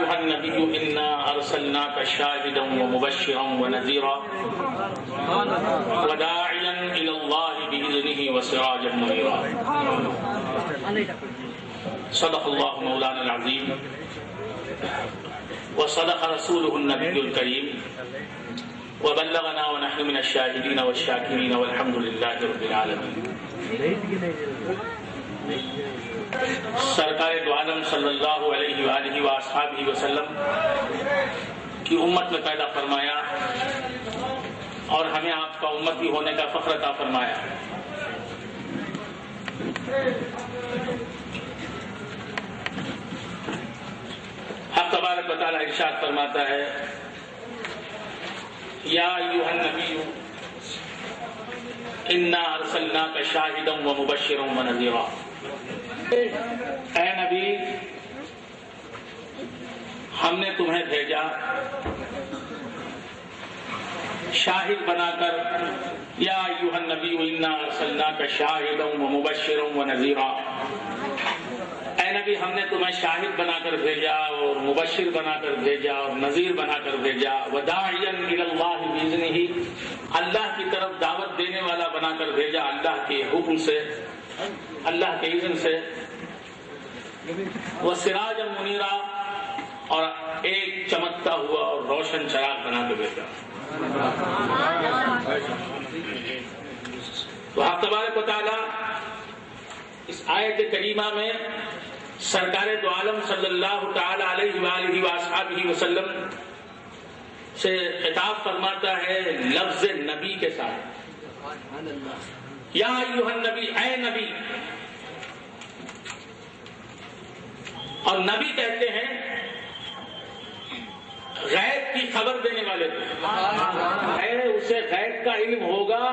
أيها النبي إنا أرسلناك شاهدا ومبشرا ونذيرا وداعيا إلى الله بإذنه وسراجا منيرا صدق الله مولانا العظيم وصدق رسوله النبي الكريم وبلغنا ونحن من الشاهدين والشاكرين والحمد لله رب العالمين. سرکار دو عالم صلی اللہ علیہ وآلہ وآصحابہ وسلم کی امت میں پیدا فرمایا اور ہمیں آپ کا امتی ہونے کا فخر عطا فرمایا. حق تبارک و تعالی ارشاد فرماتا ہے یا ایھا النبی انا ارسلناک شاہدا ومبشرا ونذیرا. اے نبی ہم نے تمہیں بھیجا شاہد بنا کر. یا ایھا النبی انا ارسلناک شاہدا ومبشرا ونذیرا. اے نبی ہم نے تمہیں شاہد بنا کر بھیجا اور مبشر بنا کر بھیجا اور نذیر بنا کر بھیجا. وداعیا الی اللہ باذنہ. اللہ کی طرف دعوت دینے والا بنا کر بھیجا اللہ کے حکم سے, اللہ کے اذن سے. وسراجا منیرا. اور ایک چمکتا ہوا اور روشن چراغ بنا کر بھیجا. تو حق تبارک و تعالی اس آیت کریمہ میں سرکار دو عالم صلی اللہ تعالی علیہ وآلہ وآصحابہ وسلم سے خطاب فرماتا ہے لفظ نبی کے ساتھ. یا ایھا النبی, اے نبی. اور نبی کہتے ہیں غیب کی خبر دینے والے کو. اسے غیب کا علم ہوگا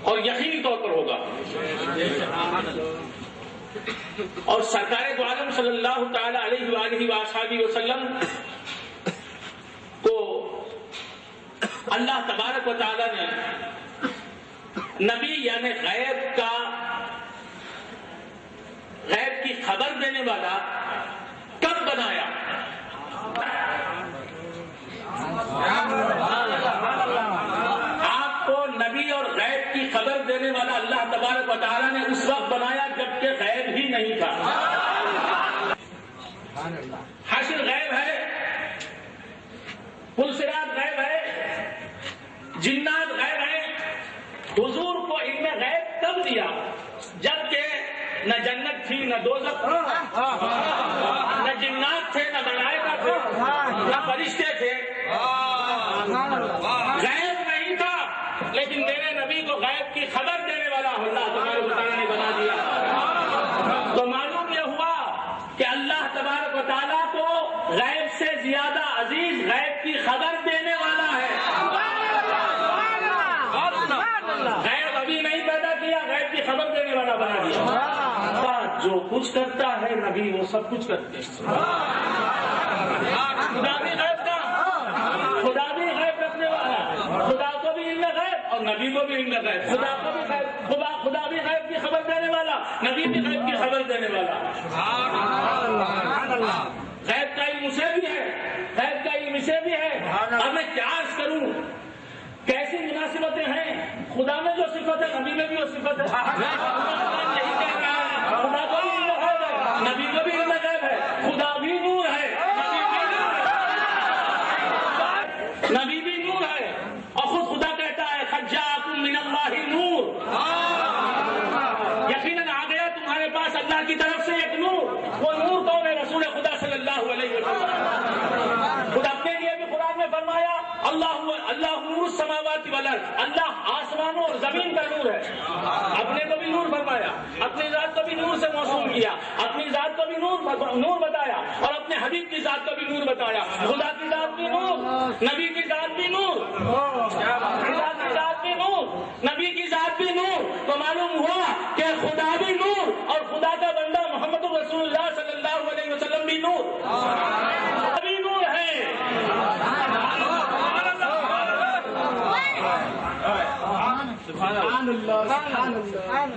اور یقینی طور پر ہوگا. اور سرکار دو عالم صلی اللہ تعالی علیہ وآلہ وآصحابہ وسلم کو اللہ تبارک و تعالی نے نبی یعنی غیب کی خبر دینے والا کب بنایا؟ آپ کو نبی اور غیب کی خبر دینے والا اللہ تبارک و تعالیٰ نے اس وقت بنایا جبکہ غیب ہی نہیں تھا. حشر غیب ہے, پلسرات غیب ہے, جنات غیب ہے. حضور کو علم غیب کب دیا؟ جبکہ نہ جنت تھی, نہ دوزخ, نہ جنات تھے, نہ ملائکہ تھے, نہ فرشتے تھے. غیب نہیں تھا, لیکن میرے نبی کو غیب کی خبر دینے والا اللہ تبارک و تعالیٰ نے بنا دیا. تو معلوم یہ ہوا کہ اللہ تبارک و تعالیٰ کو غیب سے زیادہ عزیز غیب کی خبر دینے والا ہے. غیب ابھی نہیں پیدا کیا, غیب کی خبر دینے والا بنا دیا. جو کچھ کرتا ہے نبی وہ سب کچھ کرتے ہیں. خدا بھی غیب کا, خدا بھی غیب رکھنے والا, خدا کو بھی علم غیب اور نبی کو بھی علم غیب. خدا کو بھی غیب, خدا بھی غیب کی خبر دینے والا, نبی بھی غیب کی خبر دینے والا. غیب کا علم اسے بھی ہے, غیب کا علم اسے بھی ہے. اب میں کیا عرض کروں, کیسی مناسبتیں ہیں. خدا میں جو صفت ہے نبی میں بھی وہ صفت ہے. خدا کو بھی علم غیب ہے, نبی کو بھی علم غیب ہے. خدا بھی نور ہے, نبی بھی نور ہے. اور خود خدا کہتا ہے قد جاءکم من اللہ نور. یقیناً آ گیا تمہارے پاس اللہ کی طرف سے ایک نور. وہ نور کون ہے؟ رسول خدا صلی اللہ علیہ وسلم. خدا اپنے لیے بھی قرآن میں فرمایا اللہ نور السماوات والارض. اللہ آسمانوں اور زمین کا نور ہے. اپنے کو بھی نور فرمایا, اپنی ذات کو بھی نور سے موسوم کیا, اپنی ذات کو بھی نور بتایا اور اپنے حبیب کی ذات کو بھی نور بتایا. خدا کی ذات بھی نور, نبی کی ذات بھی نور, خدا کی ذات بھی نور, نبی کی ذات بھی نور. تو معلوم ہوا کہ خدا بھی نور اور خدا کا بندہ محمد رسول اللہ صلی اللہ علیہ وسلم بھی نور, بھی نور ہے.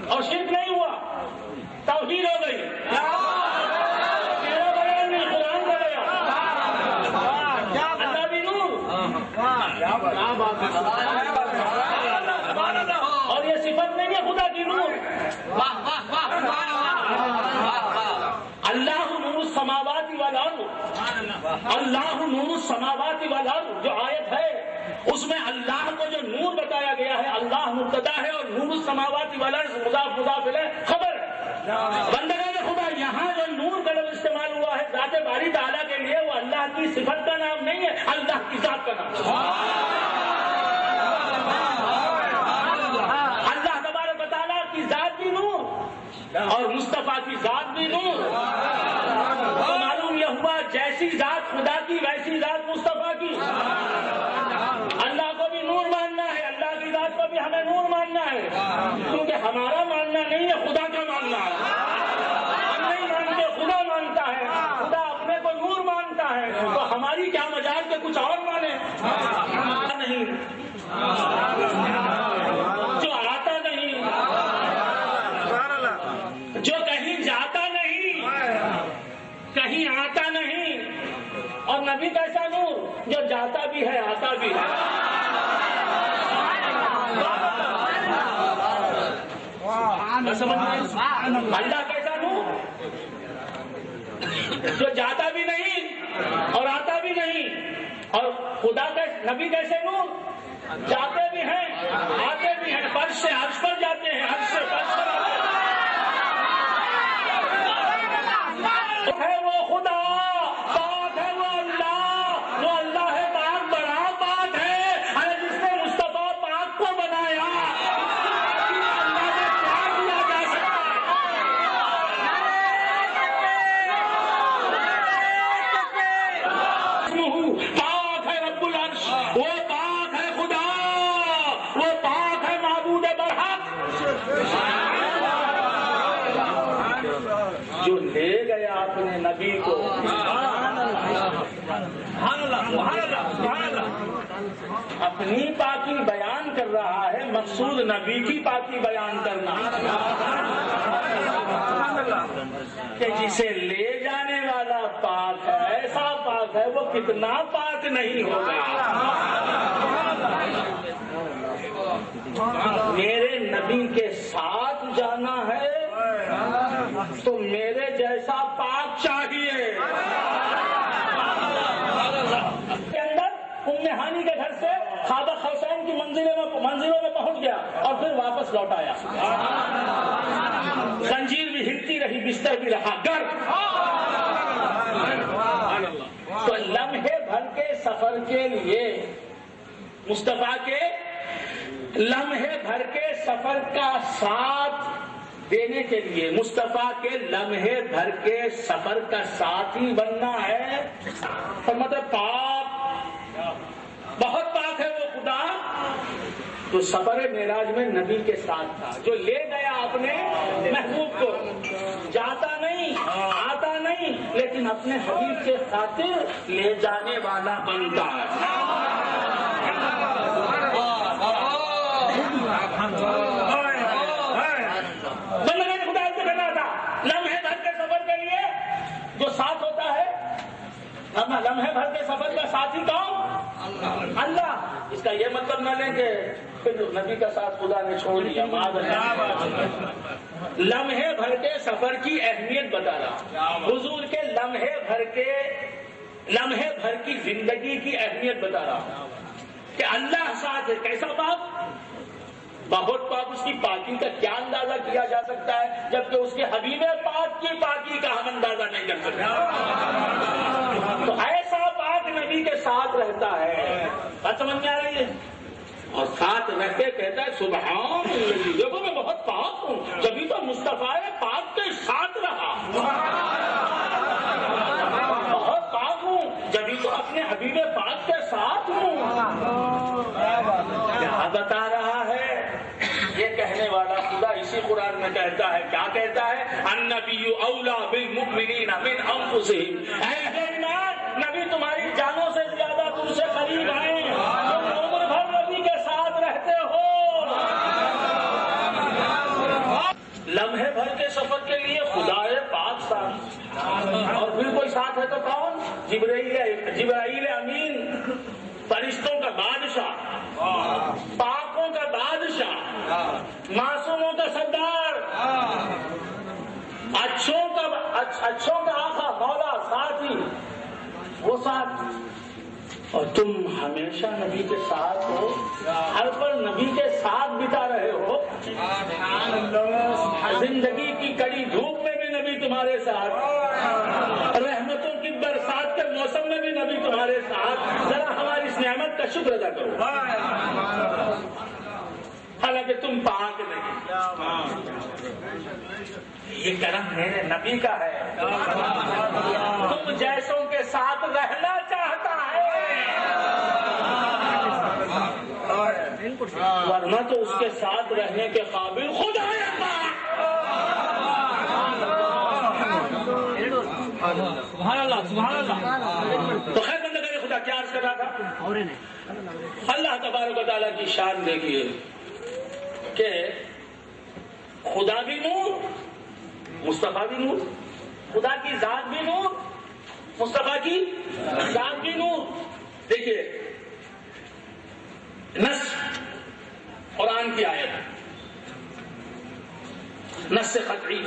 اور شرک نہیں ہوا, توحید ہو گئی. اور یہ صفت نہیں ہے خدا کی نور. اللہ نور السماوات والارض، اللہ نور السماوات والارض جو آیت ہے اس میں اللہ کو جو نور بتایا گیا ہے، اللہ مبتدا ہے اور نور السماوات والارض مضاف مضاف الیہ خبر ہے. بندگان خدا یہاں جو نور کا لفظ استعمال ہوا ہے ذات باری تعالیٰ کے لیے، وہ اللہ کی صفت کا نام نہیں ہے، اللہ کی ذات کا نام ہے. اللہ تبارک و تعالیٰ کی ذات بھی نور اور مصطفیٰ کی ذات بھی نور. تو معلوم یہ ہوا جیسی ذات خدا کی ویسی ذات مصطفیٰ کی. اللہ کو بھی نور ماننا ہے، اللہ کی ذات کو بھی ہمیں نور ماننا ہے، کیونکہ ہمارا ماننا نہیں ہے، خدا کا ماننا ہے. ہم نہیں مانتے، خدا مانتا ہے. خدا اپنے کو نور مانتا ہے، تو ہماری کیا مجال کہ کچھ اور مانے. نہیں جو آتا نہیں، جو کہیں جاتا نہیں، کہیں آتا نہیں. اور نبی کیسا نور جو جاتا بھی ہے آتا بھی ہے. اللہ کیسا نور جو جاتا بھی نہیں اور آتا بھی نہیں. اور خدا کا نبی کیسے نور جاتے بھی ہیں آتے بھی ہیں، فرش سے عرش پر جاتے ہیں، عرش سے فرش پر آتے ہیں. ہے وہ خدا، پاک ہے وہ اللہ ہے پاک، بڑا پاک ہے. ارے جس نے مصطفیٰ پاک کو بنایا اللہ نے کیا کیا جا سکتا ہے. پاک ہے رب العرش، وہ پاک ہے خدا، وہ پاک ہے معبود برحق. جو لے گیا اپنے نبی کو، اپنی پاکی بیان کر رہا ہے، مقصود نبی کی پاکی بیان کرنا. کہ جسے لے جانے والا پاک ہے، ایسا پاک ہے، وہ کتنا پاک نہیں ہوگا. میرے نبی کے ساتھ جانا ہے تو میرے جیسا پاک چاہیے. کے اندر ام ہانی کے گھر سے خابہ خوسین کی منزلوں میں پہنچ گیا اور پھر واپس لوٹ آیا. زنجیر بھی ہلتی رہی، بستر بھی رہا گر. تو لمحے بھر کے سفر کے لیے مصطفیٰ کے لمحے بھر کے سفر کا ساتھ دینے کے لیے، مصطفیٰ کے لمحے بھر کے سفر کا ساتھی بننا ہے. مطلب پاک، بہت پاک ہے وہ خدا. تو سفر معراج میں نبی کے ساتھ تھا، جو لے گیا اپنے محبوب کو. جاتا نہیں آتا نہیں، لیکن اپنے حبیب کے خاطر لے جانے والا بنتا ہے. لمحے بھر کے سفر کے لیے جو ساتھ ہوتا ہے، لمحے بھر کے سفر کا ساتھی کون؟ اللہ. اس کا یہ مطلب نہ لیں کہ نبی کا ساتھ خدا نے چھوڑ دیا. لمحے بھر کے سفر کی اہمیت بتا رہا، حضور کے لمحے بھر کی زندگی کی اہمیت بتا رہا کہ اللہ ساتھ ہے. کیسا پاک؟ بہت پاک. اس کی پاکی کا کیا اندازہ کیا جا سکتا ہے، جبکہ اس کے حبیب پاک کی پاکی کا ہم اندازہ نہیں کر سکتے. تو ایسا پاک نبی کے ساتھ رہتا ہے. بات سمجھ میں آ رہی ہے؟ اور ساتھ رہتے کہتا ہے سبحان اللہ، دیکھو میں بہت پاک ہوں، جبھی تو مصطفیٰ پاک کے ساتھ رہا. بہت پاک ہوں جبھی تو اپنے حبیب پاک کے ساتھ ہوں. کیا بتا رہا ہے یہ کہنے والا خدا؟ اسی قرآن میں کہتا ہے، کیا کہتا ہے؟ النبی اولا بالمؤمنین من انفسہم. اے ایمان، نبی تمہاری جانوں سے زیادہ تم سے قریب ہیں. تم عمر بھر نبی کے ساتھ رہتے ہو. لمحے بھر کے سفر کے لیے خدا پاک ساتھ، اور پھر کوئی ساتھ ہے تو کون؟ جبرائیل امین. فرشتوں کا بادشاہ، پاکوں کا بادشاہ، معصوموں کا سردار، اچھوں کا آقا مولا ساتھی، وہ ساتھ، اور تم ہمیشہ نبی کے ساتھ ہو، ہر پل نبی کے ساتھ بتا رہے ہو، زندگی کی کڑی دھوپ میں بھی نبی تمہارے ساتھ، رحمتوں کی برسات کے موسم میں بھی نبی تمہارے ساتھ، ذرا ہماری اس نعمت کا شکر ادا کرو۔ حالانکہ تم پاک نہیں، یہ کرم میرے نبی کا ہے، تم جیسوں کے ساتھ رہنا چاہتا ہے، ورنہ تو اس کے ساتھ رہنے کے قابل خدا ہے۔ سبحان اللہ سبحان اللہ۔ تو خیر بندہ کرے خدا کیا عرض کر رہا تھا؟ اللہ تبارک و تعالیٰ کی شان دیکھیے کہ خدا بھی نور، مصطفیٰ بھی نور، خدا کی ذات بھی نور، مصطفیٰ کی ذات بھی نور۔ دیکھیے نص قرآن کی آیت، نص قطعی،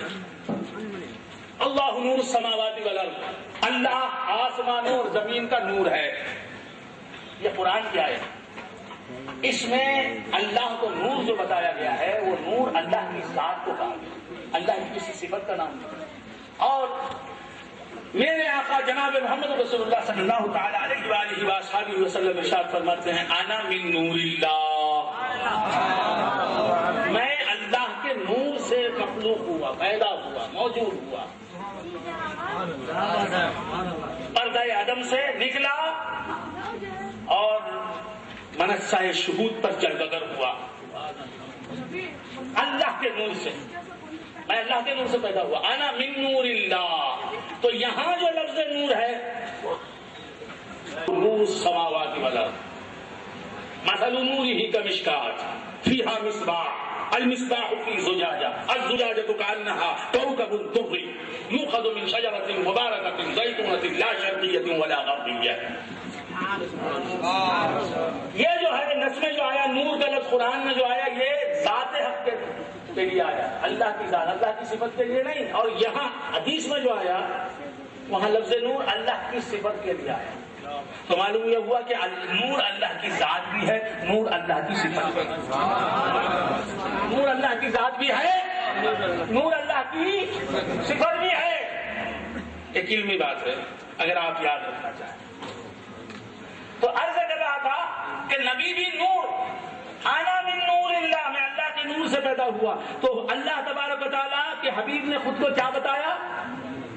اللہ نور السماوات والارض، اللہ آسمانوں اور زمین کا نور ہے، یہ قرآن کی آیت۔ اس میں اللہ کو نور جو بتایا گیا ہے وہ نور اللہ کی ذات کو کہا گیا، اللہ کی کسی صفت کا نام نہیں۔ اور میرے آقا جناب محمد رسول اللہ صلی اللہ تعالی علیہ وآلہ وآلہ وسلم ارشاد فرماتے ہیں انا من نور اللہ، میں اللہ کے نور سے مخلوق ہوا، پیدا ہوا، موجود ہوا، پردہ عدم سے نکلا اور منصہ شہود پر چڑھ ہوا، اللہ کے نور سے، میں اللہ کے نور سے پیدا ہوا، انا من نور اللہ۔ تو یہاں جو لفظ نور ہے نور السماوات والارض، مثل نورہ کمشکاۃ فیہا مصباح، المصباح فی زجاجہ، الزجاجۃ کأنها کوکب درّی یؤخذ من شجرۃ مبارکۃ زیتونۃ لا شرقیۃ ولا غربیہ۔ یہ جو ہے نص میں جو آیا نور کا لفظ قرآن میں جو آیا یہ ذات حق کے لیے آیا، اللہ کی ذات، اللہ کی صفت کے لیے نہیں۔ اور یہاں حدیث میں جو آیا وہاں لفظ نور اللہ کی صفت کے لیے آیا، تو معلوم یہ ہوا کہ نور اللہ کی ذات بھی ہے، نور اللہ کی صفت بھی ہے، نور اللہ کی ذات بھی ہے، نور اللہ کی صفت بھی ہے۔ ایک علمی بات ہے اگر آپ یاد رکھنا چاہیں تو عرض کر رہا تھا کہ نبی بھی نور، انا من نور اللہ، میں اللہ کے نور سے پیدا ہوا۔ تو اللہ تبارک و تعالیٰ کے حبیب نے خود کو کیا بتایا؟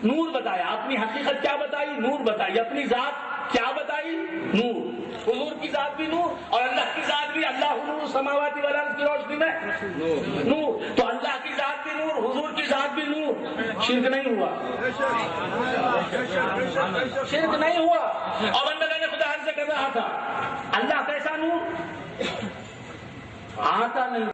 نور بتایا۔ اپنی حقیقت کیا بتائی؟ نور بتائی۔ اپنی ذات کیا بتائی؟ نور۔ حضور کی ذات بھی نور اور اللہ کی ذات بھی، اللہ نور السماوات والارض کی روشنی میں نور۔ تو اللہ کی ذات بھی نور، حضور کی ذات بھی نور، شرک نہیں ہوا، شرک نہیں ہوا۔ اور بندہ نے خدا سے کر رہا تھا اللہ کیسا نور آتا نہیں